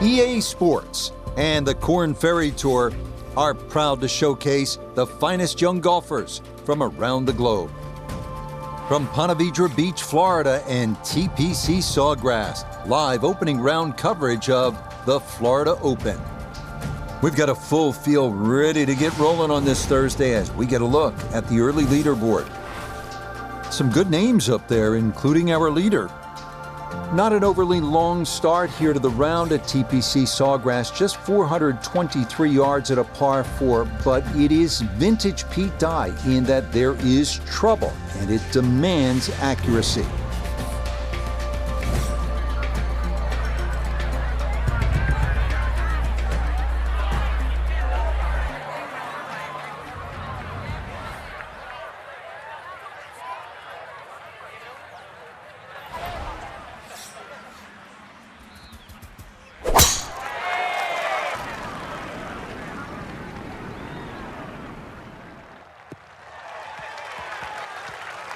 EA Sports and the Korn Ferry Tour are proud to showcase the finest young golfers from around the globe. From Ponte Vedra Beach, Florida and TPC Sawgrass, live opening round coverage of the Florida Open. We've got a full field ready to get rolling on this Thursday as we get a look at the early leaderboard. Some good names up there, including our leader. Not an overly long start here to the round at TPC Sawgrass, just 423 yards at a par 4, but it is vintage Pete Dye in that there is trouble and it demands accuracy.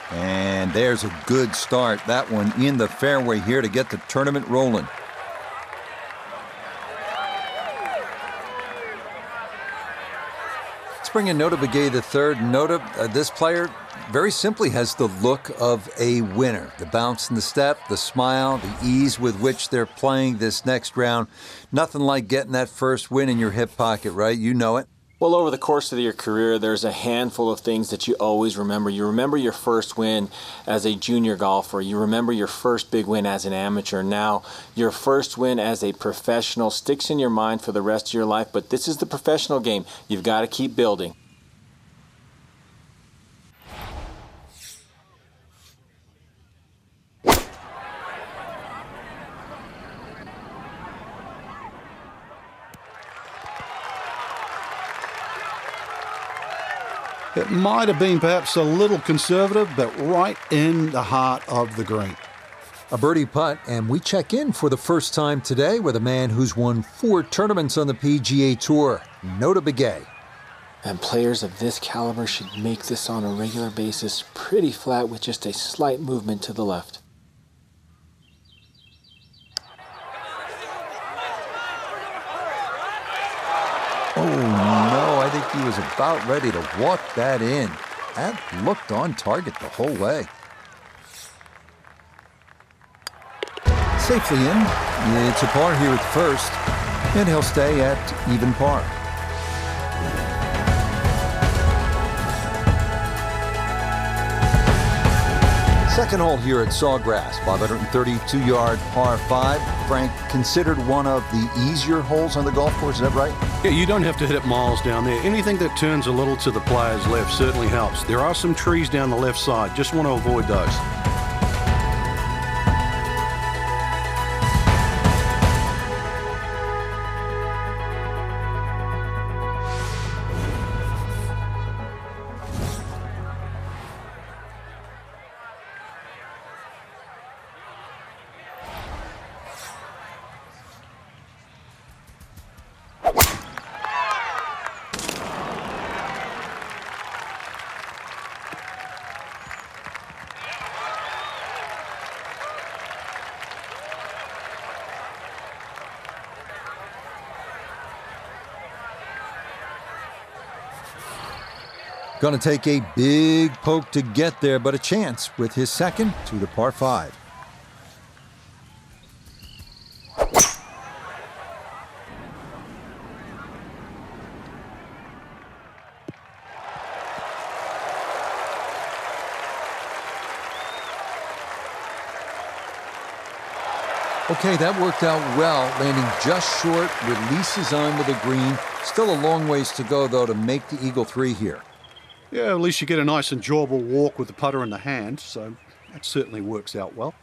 And there's a good start. That one in the fairway here to get the tournament rolling. Let's bring in Nota Begay the third. Nota, this player very simply has the look of a winner. The bounce in the step, the smile, the ease with which they're playing this next round. Nothing like getting that first win in your hip pocket, right? You know it. Well, over the course of your career, there's a handful of things that you always remember. You remember your first win as a junior golfer. You remember your first big win as an amateur. Now, your first win as a professional sticks in your mind for the rest of your life, but this is the professional game. You've got to keep building. It might have been perhaps a little conservative, but right in the heart of the green. A birdie putt, and we check in for the first time today with a man who's won 4 tournaments on the PGA Tour, Nota Begay. And players of this caliber should make this on a regular basis pretty flat with just a slight movement to the left. Oh, no, I think he was about ready to walk that in. That looked on target the whole way. Safely in. It's a par here at first, and he'll stay at even par. Second hole here at Sawgrass, 532-yard par 5. Frank, considered one of the easier holes on the golf course, is that right? Yeah, you don't have to hit it miles down there. Anything that turns a little to the player's left certainly helps. There are some trees down the left side. Just want to avoid those. Going to take a big poke to get there, but a chance with his second to the par 5. Okay, that worked out well, landing just short, releases onto the green. Still a long ways to go, though, to make the Eagle 3 here. Yeah, at least you get a nice enjoyable walk with the putter in the hand, so that certainly works out well.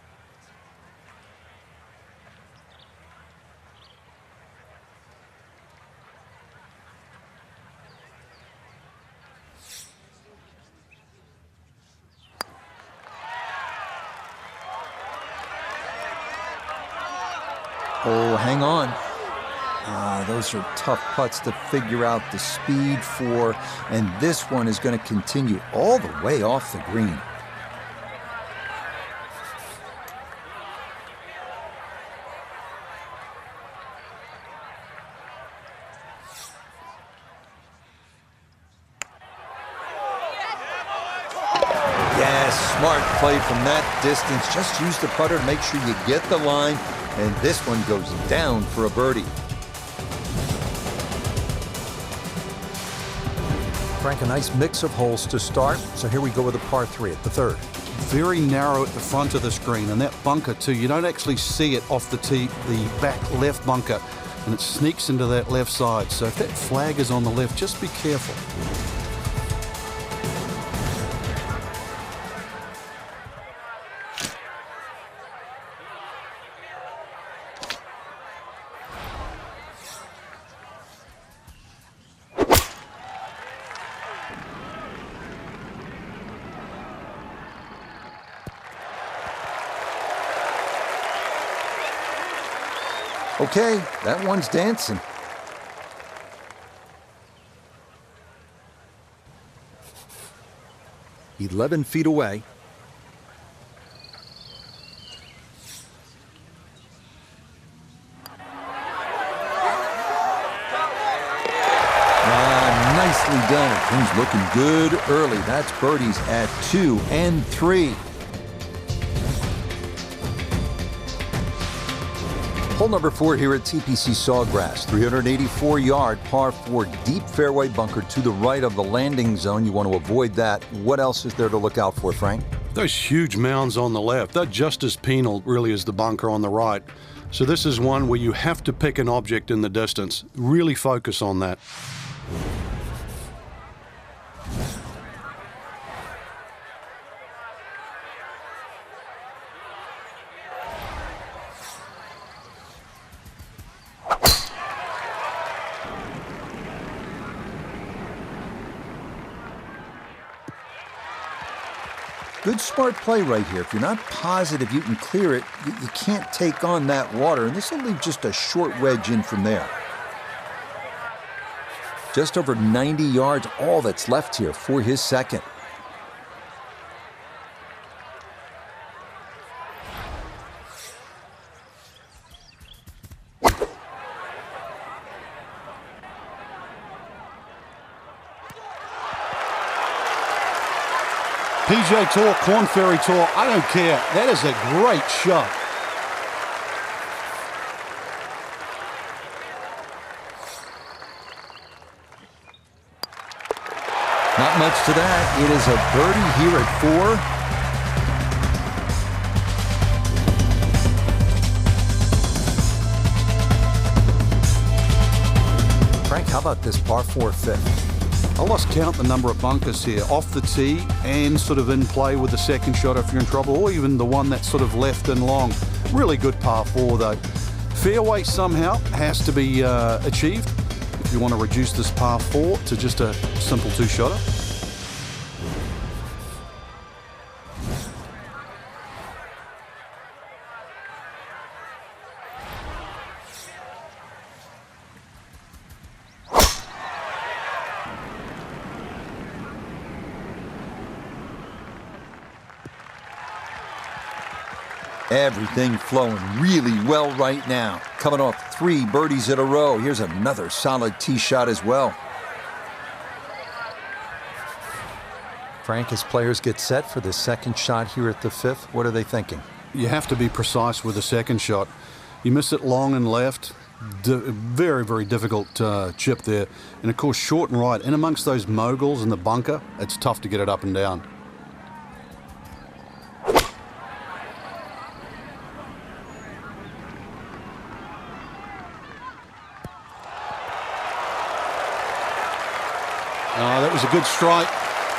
Oh, hang on. Those are tough putts to figure out the speed for, and this one is going to continue all the way off the green. played from that distance. Just use the putter to make sure you get the line, and this one goes down for a birdie. Frank, a nice mix of holes to start. So here we go with a par 3 at the third. Very narrow at the front of the screen, and that bunker too, you don't actually see it off the tee, the back left bunker, and it sneaks into that left side. So if that flag is on the left, just be careful. Okay, that one's dancing. "11 feet away." Nicely done. Things looking good early. That's birdies at 2 and 3. Hole number 4 here at TPC Sawgrass, 384-yard par 4 deep fairway bunker to the right of the landing zone. You want to avoid that. What else is there to look out for, Frank? Those huge mounds on the left, they're just as penal really as the bunker on the right. So this is one where you have to pick an object in the distance. Really focus on that. Good smart play right here. If you're not positive you can clear it, you can't take on that water, and this will leave just a short wedge in from there. Just over 90 yards, all that's left here for his second. PGA Tour, Korn Ferry Tour, I don't care. That is a great shot. Not much to that. It is a birdie here at 4. Frank, how about this par 4 fifth? I lost count the number of bunkers here, off the tee and sort of in play with the second shot if you're in trouble, or even the one that's sort of left and long. Really good par 4 though. Fairway somehow has to be achieved if you want to reduce this par 4 to just a simple 2-shotter. Everything flowing really well right now. Coming off 3 birdies in a row. Here's another solid tee shot as well. Frank, as players get set for the second shot here at the 5th, what are they thinking? You have to be precise with the second shot. You miss it long and left. Very, very difficult chip there. And of course, short and right. In amongst those moguls in the bunker, it's tough to get it up and down. That was a good strike.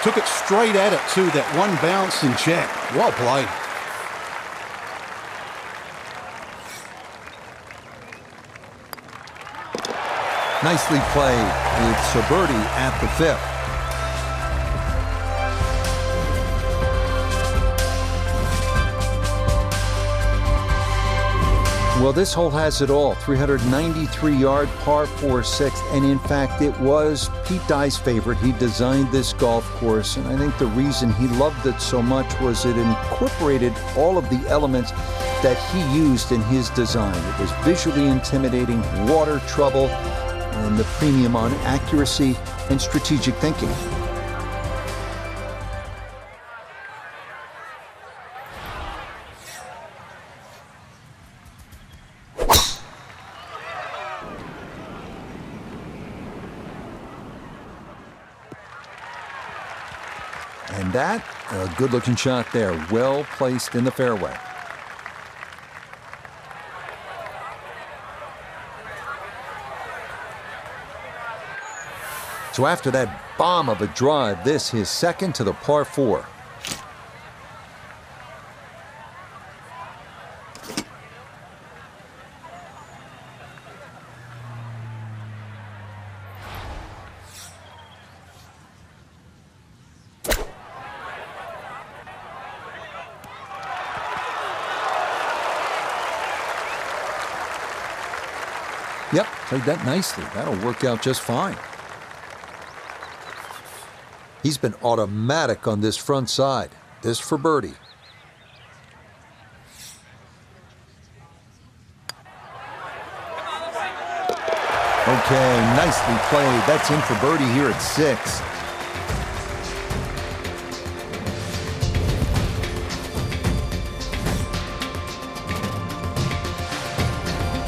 Took it straight at it too, that one bounce and jack. Well played. Nicely played. It's a birdie at the 5th. Well, this hole has it all. 393-yard par 4 6th, and in fact, it was Pete Dye's favorite. He designed this golf course, and I think the reason he loved it so much was it incorporated all of the elements that he used in his design. It was visually intimidating, water trouble, and the premium on accuracy and strategic thinking. that, a good-looking shot there, well placed in the fairway. So after that bomb of a drive, this his second to the par 4. Yep, played that nicely. That'll work out just fine. He's been automatic on this front side. This for birdie. Okay, nicely played. That's in for birdie here at 6.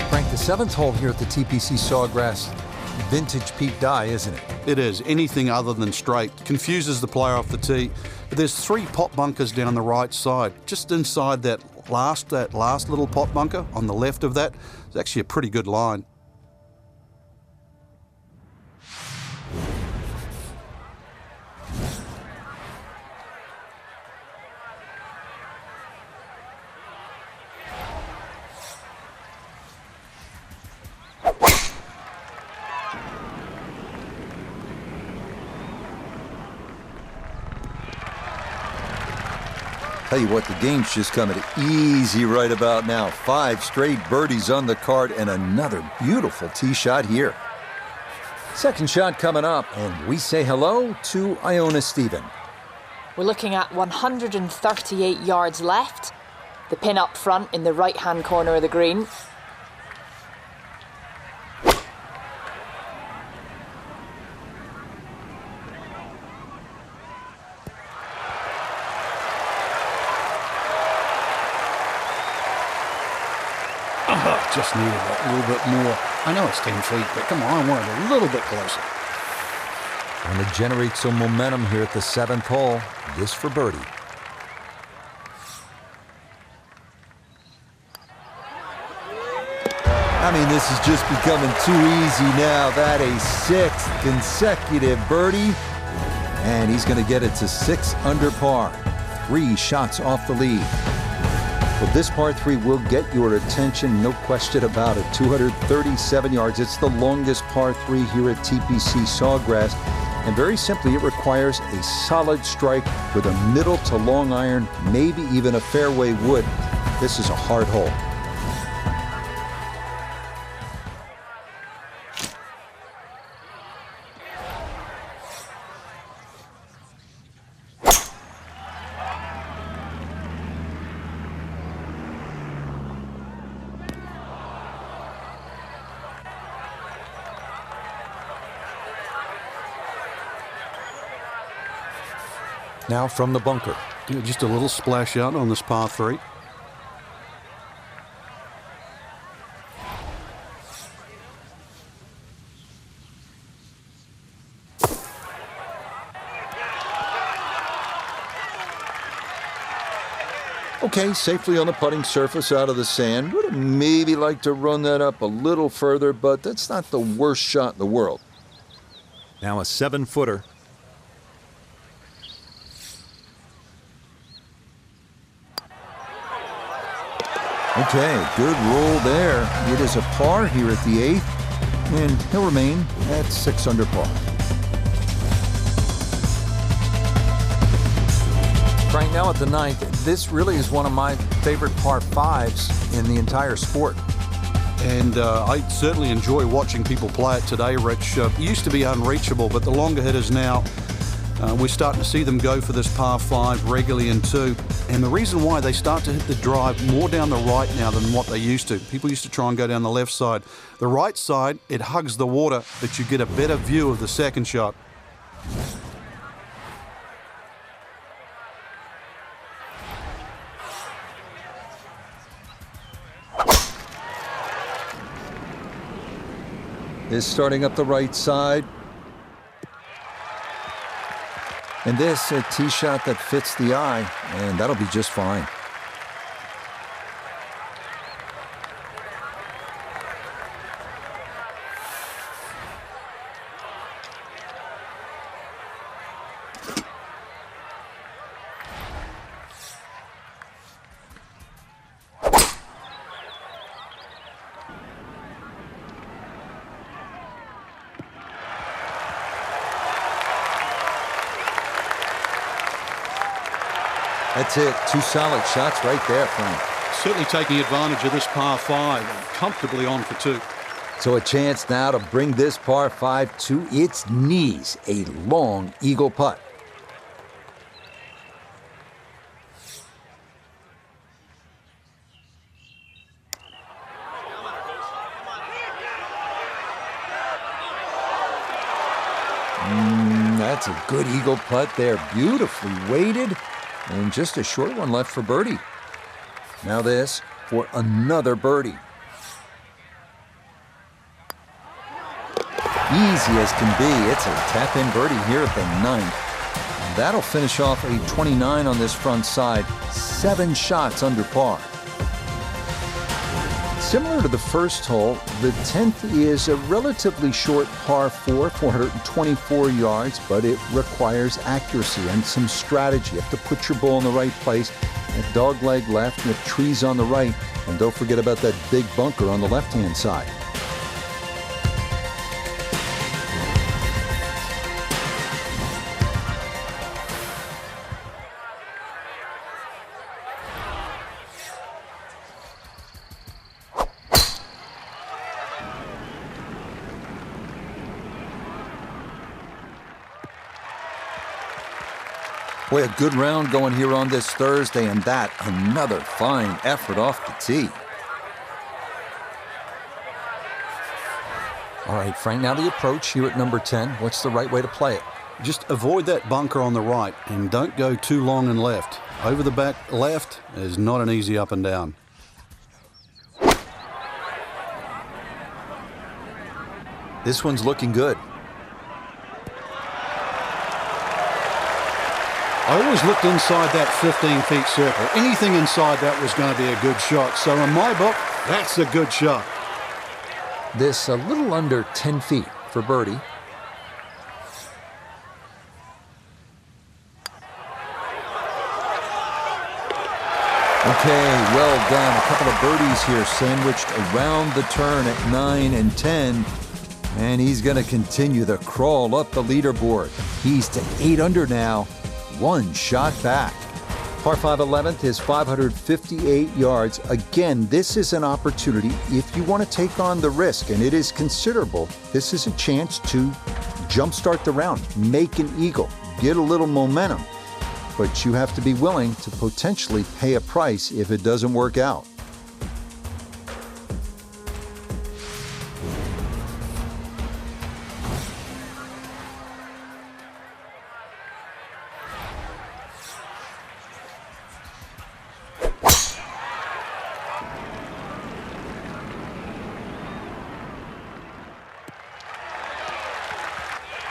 Frank, the 7th hole here at the TPC Sawgrass, vintage Pete Dye, isn't it? It is. Anything other than straight confuses the player off the tee. But there's 3 pot bunkers down the right side. Just inside that last little pot bunker on the left of that is actually a pretty good line. Tell you what, the game's just coming easy right about now. 5 straight birdies on the card and another beautiful tee shot here. Second shot coming up, and we say hello to Iona Stephen. We're looking at 138 yards left. The pin up front in the right-hand corner of the green. Just needed that little bit more. I know it's 10 feet, but come on, I want it a little bit closer. Trying to generate some momentum here at the 7th hole. This for birdie. I mean, this is just becoming too easy now. That a 6th consecutive birdie. And he's going to get it to 6 under par. 3 shots off the lead. Well, this par 3 will get your attention, no question about it. 237 yards. It's the longest par 3 here at TPC Sawgrass. And very simply, it requires a solid strike with a middle to long iron, maybe even a fairway wood. This is a hard hole. Now from the bunker. Yeah, just a little splash out on this par 3. Okay, safely on the putting surface out of the sand. Would have maybe liked to run that up a little further, but that's not the worst shot in the world. Now a 7-footer. Okay, good roll there. It is a par here at the 8th, and he'll remain at 6 under par. Right now at the 9th, this really is one of my favorite par 5s in the entire sport. And I certainly enjoy watching people play it today, Rich. It used to be unreachable, but the longer hitters now, we're starting to see them go for this par 5 regularly in 2. And the reason why, they start to hit the drive more down the right now than what they used to. People used to try and go down the left side. The right side, it hugs the water, but you get a better view of the second shot. Is starting up the right side. And this, a tee shot that fits the eye, and that'll be just fine. That's it. 2 solid shots right there, Frank. Certainly taking advantage of this par 5 and comfortably on for 2. So a chance now to bring this par 5 to its knees. A long eagle putt. That's a good eagle putt there. Beautifully weighted. And just a short one left for birdie. Now this for another birdie. Easy as can be. It's a tap-in birdie here at the 9th. And that'll finish off a 29 on this front side. 7 shots under par. Similar to the first hole, the 10th is a relatively short par 4, 424 yards, but it requires accuracy and some strategy. You have to put your ball in the right place, a dog leg left, and the trees on the right. And don't forget about that big bunker on the left-hand side. Boy, a good round going here on this Thursday, and that another fine effort off the tee. All right, Frank, now the approach here at number 10. What's the right way to play it? Just avoid that bunker on the right and don't go too long and left. Over the back left is not an easy up and down. This one's looking good. I always looked inside that 15-feet circle. Anything inside that was going to be a good shot. So in my book, that's a good shot. This a little under 10 feet for birdie. Okay, well done. A couple of birdies here sandwiched around the turn at 9 and 10. And he's going to continue the crawl up the leaderboard. He's to 8 under now. 1 shot back. Par 5 11th is 558 yards. Again, this is an opportunity if you want to take on the risk, and it is considerable. This is a chance to jumpstart the round, make an eagle, get a little momentum. But you have to be willing to potentially pay a price if it doesn't work out.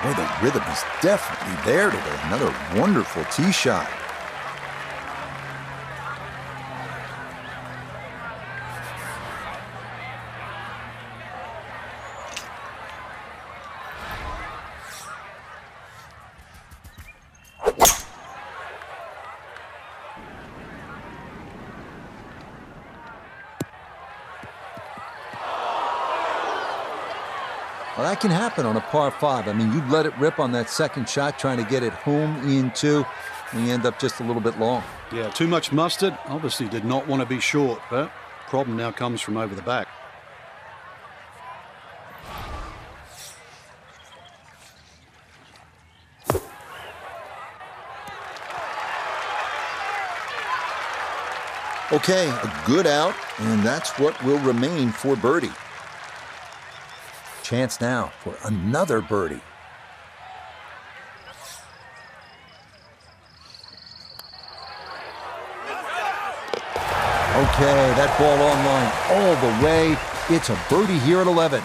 Boy, the rhythm is definitely there today. Another wonderful tee shot. Well, that can happen on a par 5. I mean, you let it rip on that second shot, trying to get it home in 2, and you end up just a little bit long. Yeah, too much mustard. Obviously did not want to be short, but problem now comes from over the back. Okay, a good out, and that's what will remain for birdie. Chance now for another birdie. Okay, that ball on line all the way. It's a birdie here at 11.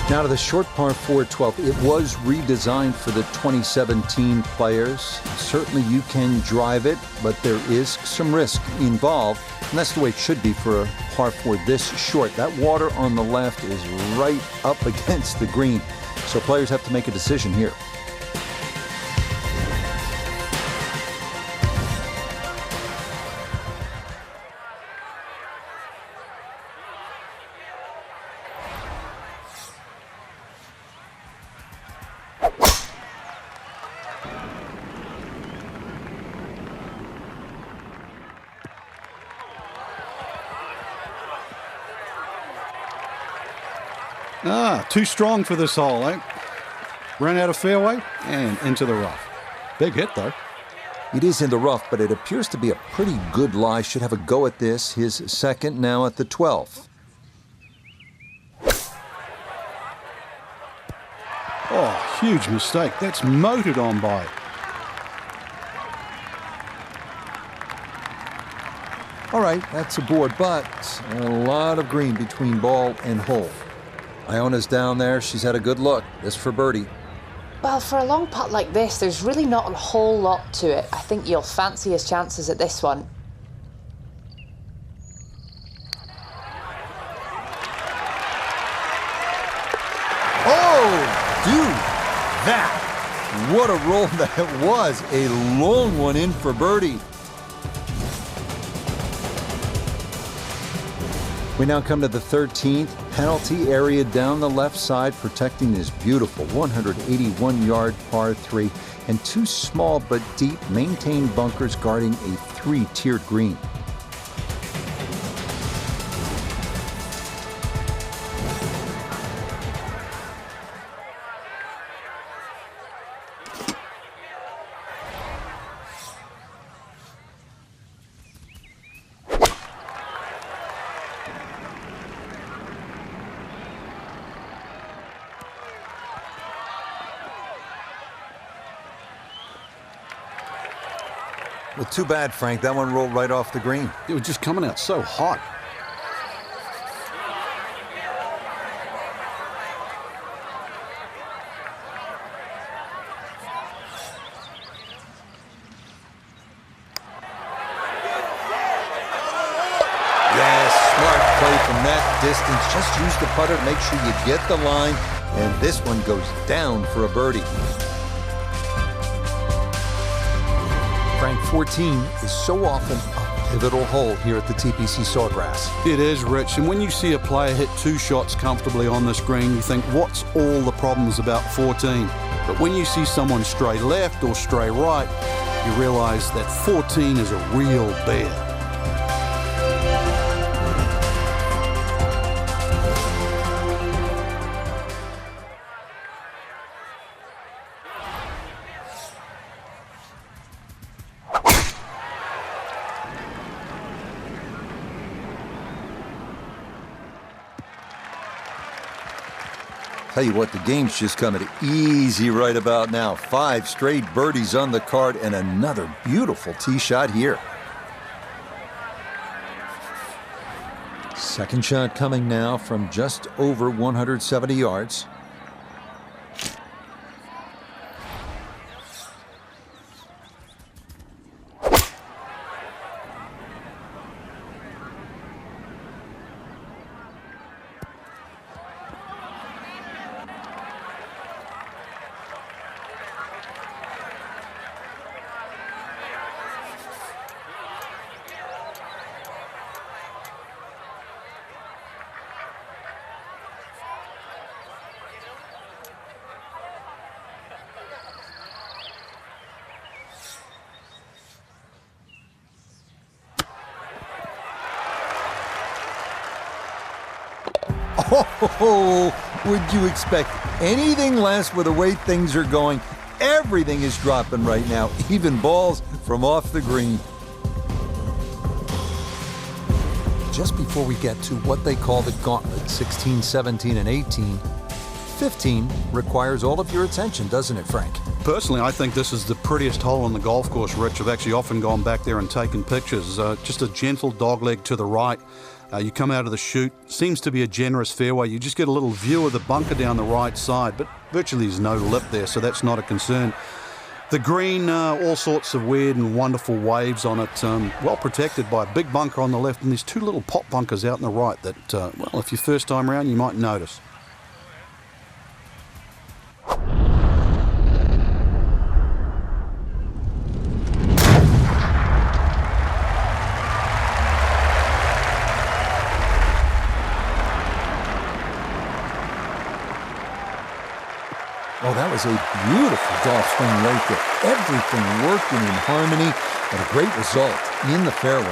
Now to the short par 4 12. It was redesigned for the 2017 players. Certainly you can drive it, but there is some risk involved. And that's the way it should be for a par 4 this short. That water on the left is right up against the green. So players have to make a decision here. Too strong for this hole, eh? Ran out of fairway and into the rough. Big hit, though. It is in the rough, but it appears to be a pretty good lie. Should have a go at this. His second now at the 12th. Oh, huge mistake. That's motored on by. All right, that's a board, but a lot of green between ball and hole. Iona's down there. She's had a good look. This for birdie. Well, for a long putt like this, there's really not a whole lot to it. I think you'll fancy his chances at this one. Oh, dude, that. What a roll that was. A long one in for birdie. We now come to the 13th. Penalty area down the left side, protecting this beautiful 181-yard par 3, and two small but deep maintained bunkers guarding a three-tiered green. Well, too bad, Frank. That one rolled right off the green. It was just coming out so hot. Yes, smart play from that distance. Just use the putter to make sure you get the line. And this one goes down for a birdie. Frank, 14 is so often a pivotal hole here at the TPC Sawgrass. It is, Rich, and when you see a player hit two shots comfortably on this green, you think, what's all the problems about 14? But when you see someone stray left or stray right, you realize that 14 is a real bear. Tell you what, the game's just coming easy right about now. 5 straight birdies on the card and another beautiful tee shot here. Second shot coming now from just over 170 yards. Oh, would you expect anything less with the way things are going? Everything is dropping right now, even balls from off the green. Just before we get to what they call the gauntlet, 16, 17, and 18, 15 requires all of your attention, doesn't it, Frank? Personally, I think this is the prettiest hole on the golf course, Rich. I've actually often gone back there and taken pictures. Just a gentle dogleg to the right. You come out of the chute, seems to be a generous fairway. You just get a little view of the bunker down the right side, but virtually there's no lip there, so that's not a concern. The green, all sorts of weird and wonderful waves on it, well protected by a big bunker on the left, and there's two little pop bunkers out on the right that, well, if you're first time around, you might notice. Oh, that was a beautiful golf swing right there. Everything working in harmony and a great result in the fairway.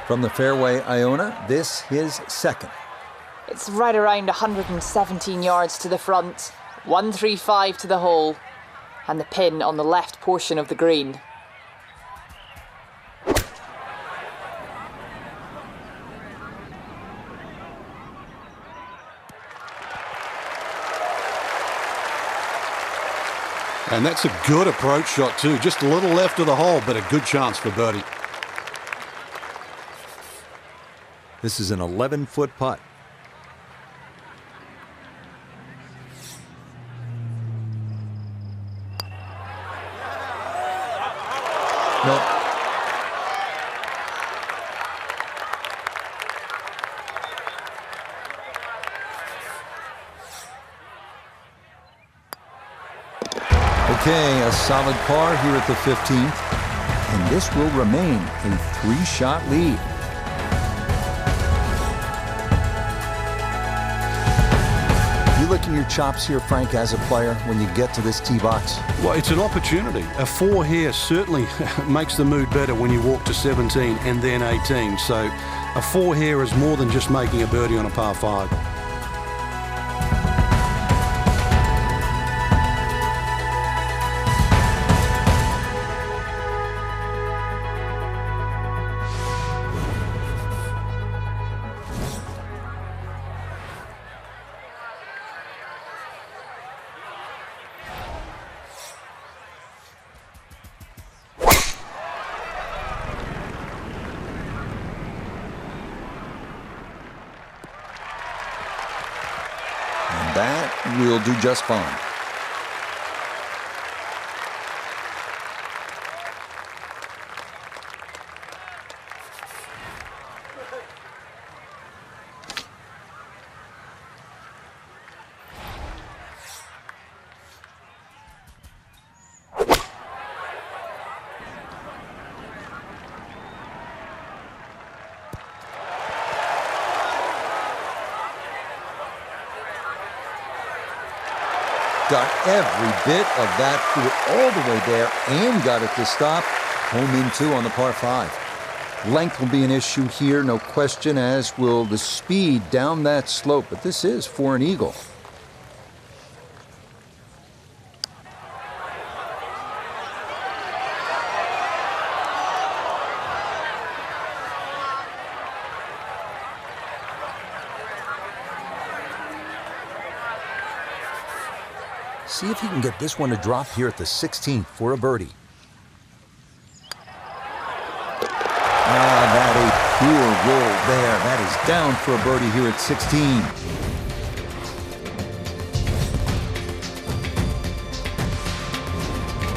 From the fairway, Iona, this his second. It's right around 117 yards to the front, 135 to the hole, and the pin on the left portion of the green. And that's a good approach shot too. Just a little left of the hole, but a good chance for birdie. This is an 11-foot putt. No. Okay, a solid par here at the 15th, and this will remain a 3-shot lead. You licking your chops here, Frank, as a player, when you get to this tee box? Well, it's an opportunity. A 4 here certainly makes the mood better when you walk to 17 and then 18. So a 4 here is more than just making a birdie on a par 5. That will do just fine. Got every bit of that through all the way there and got it to stop. Home in 2 on the par 5. Length will be an issue here, no question, as will the speed down that slope. But this is for an eagle. See if he can get this one to drop here at the 16th for a birdie. Ah, that a pure roll there. That is down for a birdie here at 16.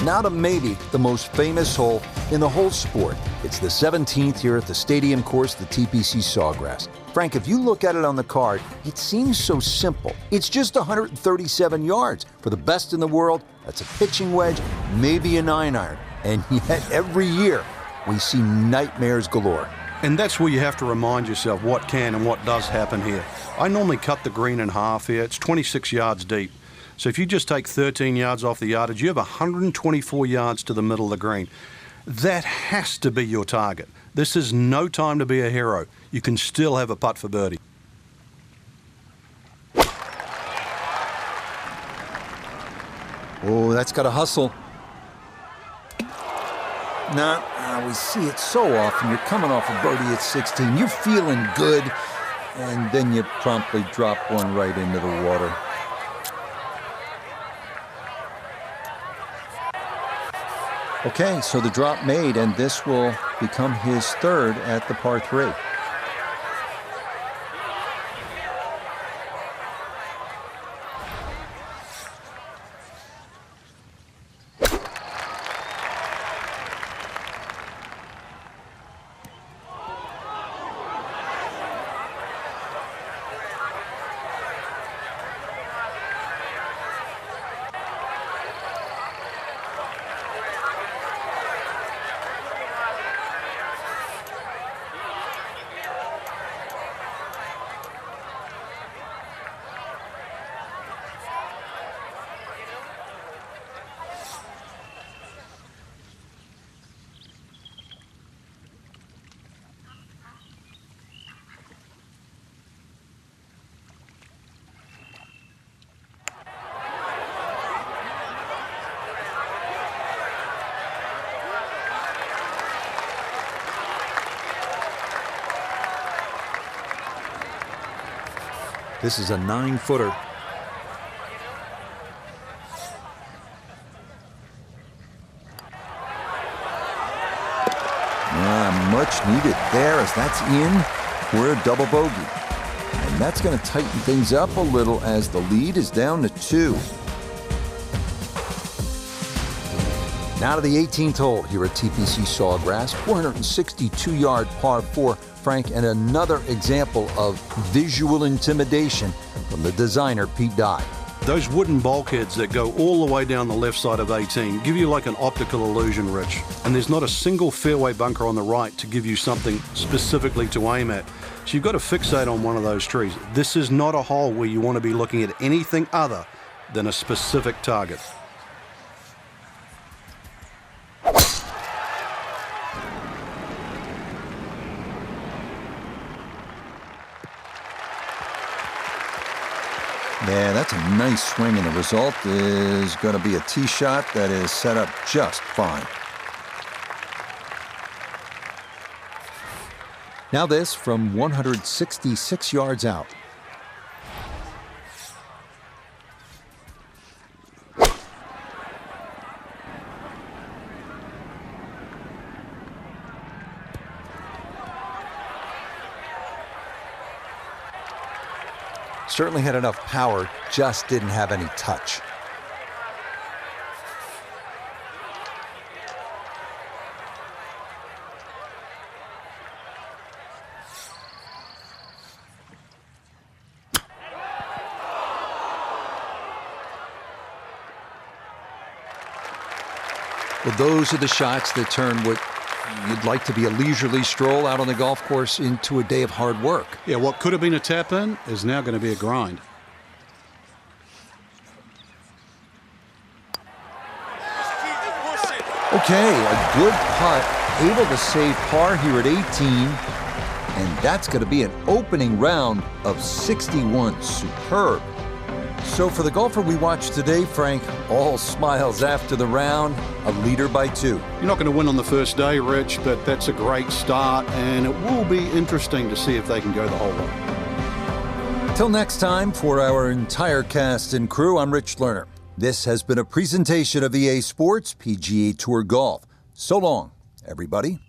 Now to maybe the most famous hole in the whole sport. It's the 17th here at the stadium course, the TPC Sawgrass. Frank, if you look at it on the card, it seems so simple. It's just 137 yards. For the best in the world, that's a pitching wedge, maybe a 9-iron. And yet every year, we see nightmares galore. And that's where you have to remind yourself what can and what does happen here. I normally cut the green in half here. It's 26 yards deep. So if you just take 13 yards off the yardage, you have 124 yards to the middle of the green. That has to be your target. This is no time to be a hero. You can still have a putt for birdie. Oh, that's got a hustle. Now, we see it so often. You're coming off a birdie at 16. You're feeling good, and then you promptly drop one right into the water. Okay, so the drop made, and this will become his third at the par 3. This is a 9-footer. Much needed there, as that's in for a double bogey. And that's going to tighten things up a little as the lead is down to 2. Now to the 18th hole here at TPC Sawgrass, 462-yard par 4, Frank, and another example of visual intimidation from the designer Pete Dye. Those wooden bulkheads that go all the way down the left side of 18 give you like an optical illusion, Rich. And there's not a single fairway bunker on the right to give you something specifically to aim at. So you've got to fixate on one of those trees. This is not a hole where you want to be looking at anything other than a specific target. Yeah, that's a nice swing, and the result is going to be a tee shot that is set up just fine. Now this from 166 yards out. Certainly had enough power, just didn't have any touch. Well, those are the shots that turn what you'd like to be a leisurely stroll out on the golf course into a day of hard work. Yeah, what could have been a tap-in is now going to be a grind. Okay, a good putt, able to save par here at 18, and that's going to be an opening round of 61. Superb. So for the golfer we watched today, Frank, all smiles after the round, a leader by 2. You're not going to win on the first day, Rich, but that's a great start, and it will be interesting to see if they can go the whole way. Till next time, for our entire cast and crew, I'm Rich Lerner. This has been a presentation of EA Sports PGA Tour Golf. So long, everybody.